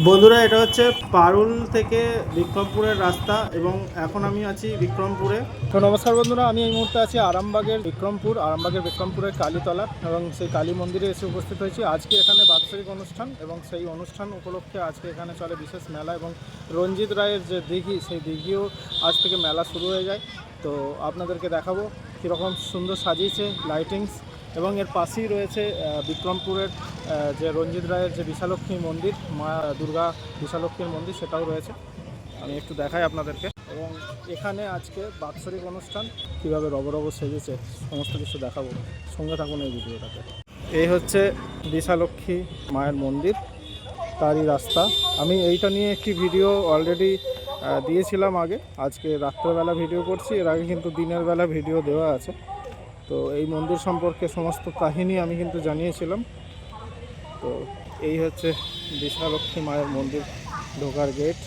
বন্ধুরা, এটা হচ্ছে পারুল থেকে বিক্রমপুরের রাস্তা এবং এখন আমি আছি বিক্রমপুরে। তো নমস্কার বন্ধুরা, আমি এই মুহূর্তে আছি আরামবাগের বিক্রমপুরের কালীতলা এবং সেই কালী মন্দিরে এসে উপস্থিত হয়েছি। আজকে এখানে বাৎসরিক অনুষ্ঠান এবং সেই অনুষ্ঠান উপলক্ষে আজকে এখানে চলে বিশেষ মেলা এবং রঞ্জিত রায়ের যে দিঘি, সেই দিঘিও আজ থেকে মেলা শুরু হয়ে যায়। তো আপনাদেরকে দেখাবো কীরকম সুন্দর সাজিয়েছে লাইটিংস, এবং এর পাশেই রয়েছে বিক্রমপুরের যে রঞ্জিত রায়ের যে বিশালক্ষী মন্দির, মা দুর্গা বিশালক্ষীর মন্দির, সেটাও রয়েছে। আমি একটু দেখাই আপনাদেরকে। এবং এখানে আজকে বাৎসরিক অনুষ্ঠান, কীভাবে রব সেজেছে সমস্ত কিছু দেখাবো, সঙ্গে থাকুন এই ভিডিওটাতে। এই হচ্ছে বিশালক্ষী মায়ের মন্দির, তারই রাস্তা। আমি এইটা নিয়ে একটি ভিডিও অলরেডি দিয়েছিলাম আগে। আজকে রাত্রেবেলা ভিডিও করছি, এর আগে কিন্তু দিনের বেলা ভিডিও দেওয়া আছে। তো এই মন্দির সম্পর্কে সমস্ত কাহিনী আমি কিন্তু জানিয়েছিলাম। তো এই হচ্ছে বিশালক্ষী মায়ের মন্দির ঢোকার গেট।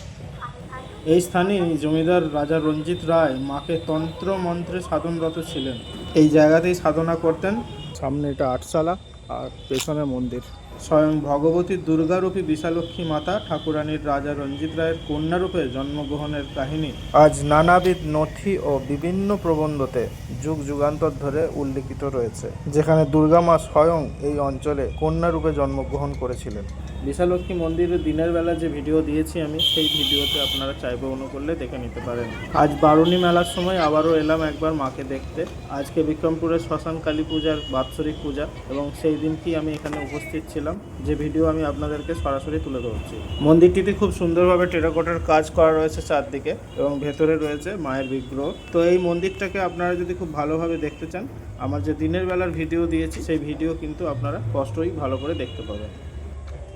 এই স্থানে জমিদার রাজা রঞ্জিত রায় মাকে তন্ত্র মন্ত্রে সাধনরত ছিলেন। এই জায়গাতেই সাধনা করতেন। সামনে এটা আটচালা আর পেছনে মন্দির। স্বয়ং ভগবতী দুর্গারূপী বিশালক্ষী মাতা ঠাকুরানীর রাজা রঞ্জিত রায়ের কন্যারূপে জন্মগ্রহণের কাহিনী আজ নানাবিধ নথি ও বিভিন্ন প্রবন্ধতে যুগ যুগান্তর ধরে উল্লিখিত রয়েছে, যেখানে দুর্গা মা স্বয়ং এই অঞ্চলে কন্যারূপে জন্মগ্রহণ করেছিলেন। বিশালক্ষী মন্দিরের দিনের বেলা যে ভিডিও দিয়েছি আমি, সেই ভিডিওতে আপনারা চাইবে অনুকূলে দেখে নিতে পারেন। আজ বারুণী মেলার সময় আবারও এলাম একবার মাকে দেখতে। আজকে বিক্রমপুরের শ্মশান কালী পূজার বাৎসরিক পূজা এবং সেই দিনকেই আমি এখানে উপস্থিত ছিলাম, যে ভিডিও আমি আপনাদেরকে সরাসরি তুলে ধরছি। মন্দিরটিতে খুব সুন্দরভাবে টেরাকোটার কাজ করা রয়েছে চারদিকে, এবং ভেতরে রয়েছে মায়ের বিগ্রহ। তো এই মন্দিরটাকে আপনারা যদি খুব ভালোভাবে দেখতে চান, আমার যে দিনের বেলার ভিডিও দিয়েছি সেই ভিডিও কিন্তু আপনারা স্পষ্টই ভালো করে দেখতে পাবেন।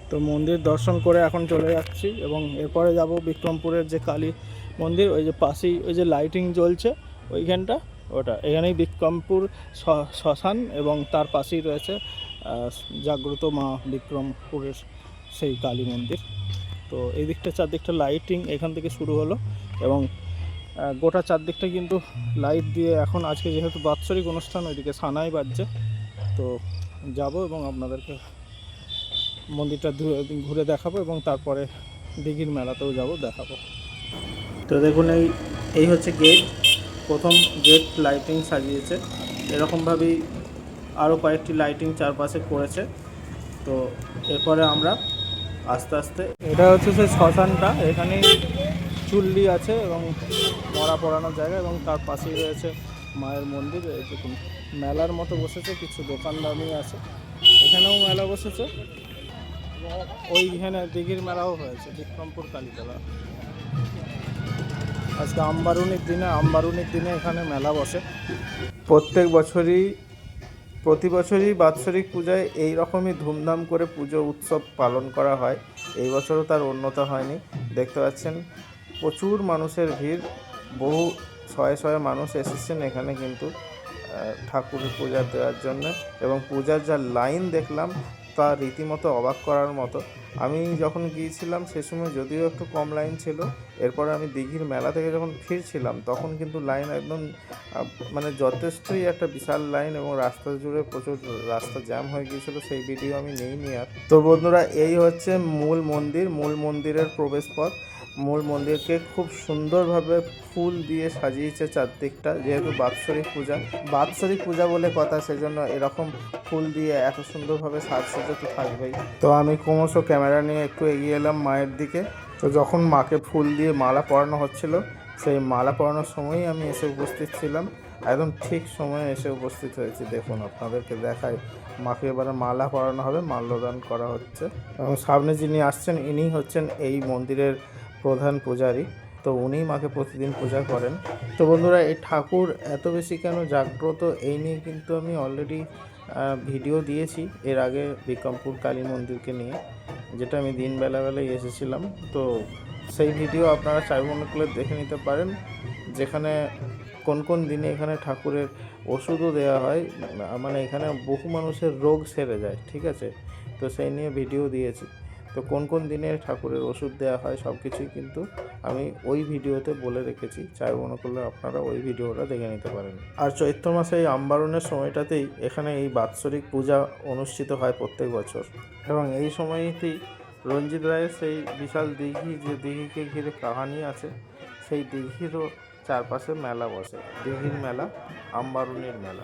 তো মন্দির দর্শন করে এখন চলে যাচ্ছি এবং এরপরে যাব বিক্রমপুরের যে কালী মন্দির, ওই যে পাশেই ওই যে লাইটিং জ্বলছে ওইখানটা, ওটা এখানেই বিক্রমপুর শ্মশান এবং তার পাশেই রয়েছে জাগ্রত মা বিক্রমপুরের সেই কালী মন্দির। তো এই দিকটা চারদিকটা লাইটিং এখান থেকে শুরু হলো এবং গোটা চারদিকটা কিন্তু লাইট দিয়ে এখন আজকে যেহেতু বাৎসরিক অনুষ্ঠান, ওইদিকে সানাই বাজছে। তো যাব এবং আপনাদেরকে মন্দিরটা ঘুরে দেখাবো এবং তারপরে দিঘির মেলাতেও যাব, দেখাবো। তো দেখুন, এই হচ্ছে গেট, প্রথম গেট লাইটিং সাজিয়েছে। এরকমভাবেই আরও কয়েকটি লাইটিং চারপাশে করেছে। তো এরপরে আমরা আস্তে আস্তে, এটা হচ্ছে সেই শ্মশানটা, এখানে চুল্লি আছে এবং মরা পড়ানোর জায়গা, এবং তার পাশেই রয়েছে মায়ের মন্দির। এই দেখুন, মেলার মতো বসেছে, কিছু দোকানদানি আছে, এখানেও মেলা বসেছে। ওইখানে দিঘির মেলাও হয়েছে, বিক্রমপুর কালীতলা। আজকে আমবারুনির দিনে এখানে মেলা বসে। প্রতি বছরই বাৎসরিক পূজায় এই রকমই ধুমধাম করে পুজো উৎসব পালন করা হয়। এই বছরও তার অন্যথা হয়নি। দেখতে পাচ্ছেন প্রচুর মানুষের ভিড়, বহু শয়ে শয়ে মানুষ এসেছেন এখানে কিন্তু ঠাকুরের পূজা দেওয়ার জন্য। এবং পূজার যা লাইন দেখলাম তা রীতিমতো অবাক করার মতো। আমি যখন গিয়েছিলাম সে সময় যদিও একটু কম লাইন ছিল, এরপরে আমি দিঘির মেলা থেকে যখন ফিরছিলাম তখন কিন্তু লাইন একদম মানে যথেষ্টই একটা বিশাল লাইন, এবং রাস্তা জুড়ে প্রচুর রাস্তা জ্যাম হয়ে গিয়েছিল। সেই ভিডিও আমি নেইনি আর। তো বন্ধুরা, এই হচ্ছে মূল মন্দিরের প্রবেশপথ। মূল মন্দিরকে খুব সুন্দরভাবে ফুল দিয়ে সাজিয়েছে চারদিকটা, যেহেতু বাৎসরিক পূজা বলে কথা, সেজন্য এরকম ফুল দিয়ে এত সুন্দরভাবে সাজসজ্জা তো থাকবেই। তো আমি ক্রমশ ক্যামেরা নিয়ে একটু এগিয়ে এলাম মায়ের দিকে। তো যখন মাকে ফুল দিয়ে মালা পরানো হচ্ছিল, সেই মালা পরানোর সময়ই আমি এসে উপস্থিত ছিলাম, একদম ঠিক সময়ে এসে উপস্থিত হয়েছি। দেখুন, আপনাদেরকে দেখাই, মাকে এবারে মালা পরানো হবে, মাল্যদান করা হচ্ছে। এবং সামনে যিনি আসছেন ইনি হচ্ছেন এই মন্দিরের প্রধান পূজারী। তো উনি মাকে প্রতিদিন পূজা করেন। তো বন্ধুরা, এই ঠাকুর এত বেশি কেন জাগ্রত, এই নিয়ে কিন্তু আমি অলরেডি ভিডিও দিয়েছি এর আগে বিক্রমপুর কালী মন্দিরকে নিয়ে, যেটা আমি দিনবেলাবেলায় এসেছিলাম। তো সেই ভিডিও আপনারা চাইলে মনে করলে দেখে নিতে পারেন, যেখানে কোন কোন দিনে এখানে ঠাকুরের ওষুধও দেওয়া হয়, মানে এখানে বহু মানুষের রোগ সেরে যায়, ঠিক আছে। তো সেই নিয়ে ভিডিও দিয়েছি। তো কোন কোন দিনে ঠাকুরের ওষুধ দেওয়া হয় সব কিছুই কিন্তু আমি ওই ভিডিওতে বলে রেখেছি, চাই মনে করলে আপনারা ওই ভিডিওটা দেখে নিতে পারেন। আর চৈত্র মাসে এই আমবারণের সময়টাতেই এখানে এই বাৎসরিক পূজা অনুষ্ঠিত হয় প্রত্যেক বছর, এবং এই সময়তেই রঞ্জিত রায়ের সেই বিশাল দিঘি, যে দিঘিকে ঘিরে কাহানি আছে, সেই দিঘিরও চারপাশে মেলা বসে, দিঘির মেলা, আমবারুনির মেলা।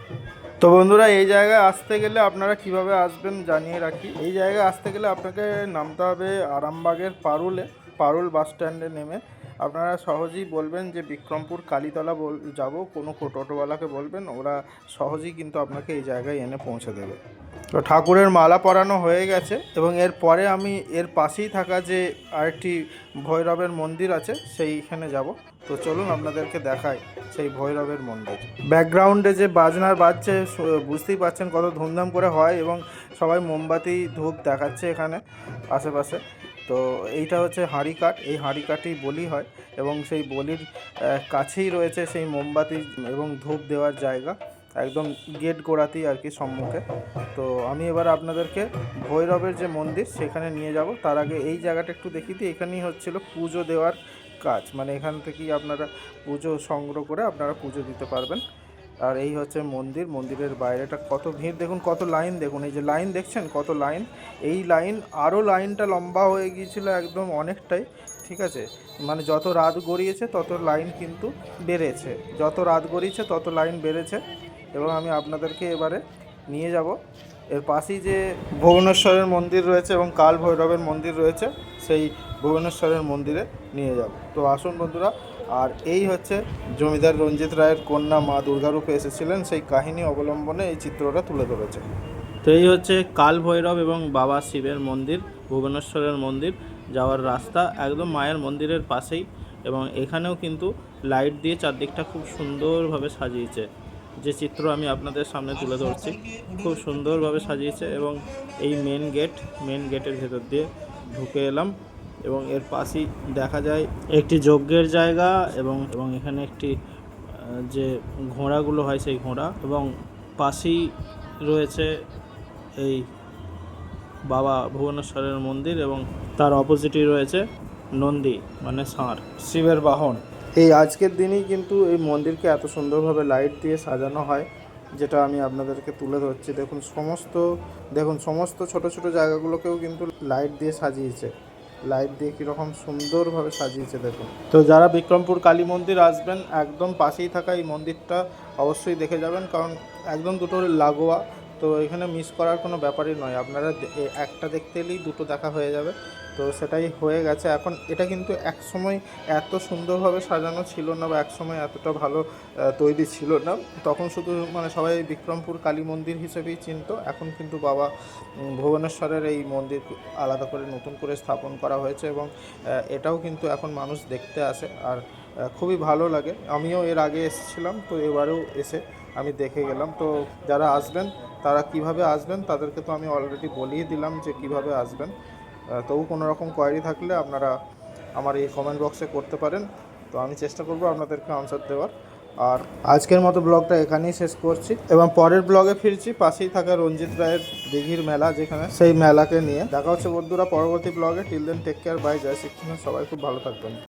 তো বন্ধুরা, এই জায়গায় আসতে গেলে আপনারা কিভাবে আসবেন জানিয়ে রাখি। এই জায়গায় আসতে গেলে আপনাকে নামতে হবে আরামবাগের পারুল বাস স্ট্যান্ডে নেমে আপনারা সহজেই বলবেন যে বিক্রমপুর কালীতলা যাব, কোনো টোটোওয়ালাকে বলবেন, ওরা সহজেই কিন্তু আপনাকে এই জায়গায় এনে পৌঁছে দেবে। তো ঠাকুরের মালা পরানো হয়ে গেছে এবং এরপরে আমি এর পাশেই থাকা যে আরেকটি ভৈরবের মন্দির আছে সেইখানে যাব। তো চলুন আপনাদেরকে দেখাই সেই ভৈরবের মন্দির। ব্যাকগ্রাউন্ডে যে বাজনার বাজছে বুঝতেই পারছেন কত ধুমধাম করে হয়, এবং সবাই মোমবাতি ধূপ দেখাচ্ছে এখানে আশেপাশে। তো এইটা হচ্ছে হাঁড়িকাঠ, এই হাঁড়িকাঠেই বলি হয় এবং সেই বলির কাছেই রয়েছে সেই মোমবাতি এবং ধূপ দেওয়ার জায়গা, একদম গেট গোড়াতেই আর কি, সম্মুখে। তো আমি এবার আপনাদেরকে ভৈরবের যে মন্দির সেখানে নিয়ে যাব। তার আগে এই জায়গাটা একটু দেখিয়ে দিই। এখানেই হচ্ছিল পুজো দেওয়ার কাজ, মানে এখান থেকেই আপনারা পুজো সংগ্রহ করে আপনারা পুজো দিতে পারবেন। আর এই হচ্ছে মন্দির, মন্দিরের বাইরেটা কত ভিড় দেখুন, কত লাইন দেখুন, এই যে লাইন দেখছেন কত লাইন, এই লাইন আরও লাইনটা লম্বা হয়ে গিয়েছিল একদম অনেকটাই, ঠিক আছে। মানে যত রাত গড়িয়েছে তত লাইন কিন্তু বেড়েছে, যত রাত গড়িয়েছে তত লাইন বেড়েছে। এবং আমি আপনাদেরকে এবারে নিয়ে যাব এর পাশেই যে ভুবনেশ্বরের মন্দির রয়েছে এবং কাল ভৈরবের মন্দির রয়েছে, সেই ভুবনেশ্বরের মন্দিরে নিয়ে যাব। তো আসুন বন্ধুরা, আর এই হচ্ছে জমিদার রঞ্জিত রায়ের কন্যা মা দুর্গারূপে এসেছিলেন, সেই কাহিনী অবলম্বনে এই চিত্রটা তুলে ধরেছে। তো এই হচ্ছে কাল ভৈরব এবং বাবা শিবের মন্দির, ভুবনেশ্বরের মন্দির যাওয়ার রাস্তা একদম মায়ের মন্দিরের পাশেই। এবং এখানেও কিন্তু লাইট দিয়ে চারদিকটা খুব সুন্দরভাবে সাজিয়েছে, যে চিত্র আমি আপনাদের সামনে তুলে ধরছি, খুব সুন্দরভাবে সাজিয়েছে। এবং এই মেন গেটের ভেতর দিয়ে ঢুকে এলাম এবং এর পাশেই দেখা যায় একটি যজ্ঞের জায়গা এবং এখানে একটি যে ঘোড়াগুলো হয় সেই ঘোড়া, এবং পাশেই রয়েছে এই বাবা ভুবনেশ্বরের মন্দির এবং তার অপোজিটই রয়েছে নন্দী, মানে ষাঁড়, শিবের বাহন। এই আজকের দিনেই কিন্তু এই মন্দিরকে এত সুন্দরভাবে লাইট দিয়ে সাজানো হয়, যেটা আমি আপনাদেরকে তুলে ধরছি। দেখুন সমস্ত ছোট ছোট জায়গাগুলোকেও কিন্তু লাইট দিয়ে সাজিয়েছে, লাইট দিয়ে কীরকম সুন্দরভাবে সাজিয়েছে দেখুন। তো যারা বিক্রমপুর কালী মন্দির আসবেন, একদম পাশেই থাকা এই মন্দিরটা অবশ্যই দেখে যাবেন, কারণ একদম দুটো লাগোয়া, তো এখানে মিস করার কোনো ব্যাপারই নয়। আপনারা একটা দেখতে এলেই দুটো দেখা হয়ে যাবে, তো সেটাই হয়ে গেছে এখন। এটা কিন্তু এক সময় এত সুন্দরভাবে সাজানো ছিল না, বা এক সময় এতটা ভালো তৈরি ছিল না। তখন শুধু মানে সবাই বিক্রমপুর কালী মন্দির হিসেবেই চিনত। এখন কিন্তু বাবা ভুবনেশ্বরের এই মন্দির আলাদা করে নতুন করে স্থাপন করা হয়েছে এবং এটাও কিন্তু এখন মানুষ দেখতে আসে, আর খুবই ভালো লাগে। আমিও এর আগে এসেছিলাম, তো এবারেও এসে আমি দেখে গেলাম। তো যারা আসবেন তারা কিভাবে আসবেন তাদেরকে তো আমি অলরেডি বলেই দিলাম যে কিভাবে আসবেন। তবু কোনো রকম কোয়ারি থাকলে আপনারা আমার এই কমেন্ট বক্সে করতে পারেন, তো আমি চেষ্টা করব আপনাদেরকে আনসার দেওয়ার। আর আজকের মতো ব্লগটা এখানেই শেষ করছি এবং পরের ব্লগে ফিরছি পাশেই থাকা রঞ্জিত রায়ের দিঘির মেলা, যেখানে সেই মেলাকে নিয়ে দেখা হচ্ছে বন্ধুরা পরবর্তী ব্লগে। Till then take care, bye, জয় শ্রীকৃষ্ণ, সবাই খুব ভালো থাকবেন।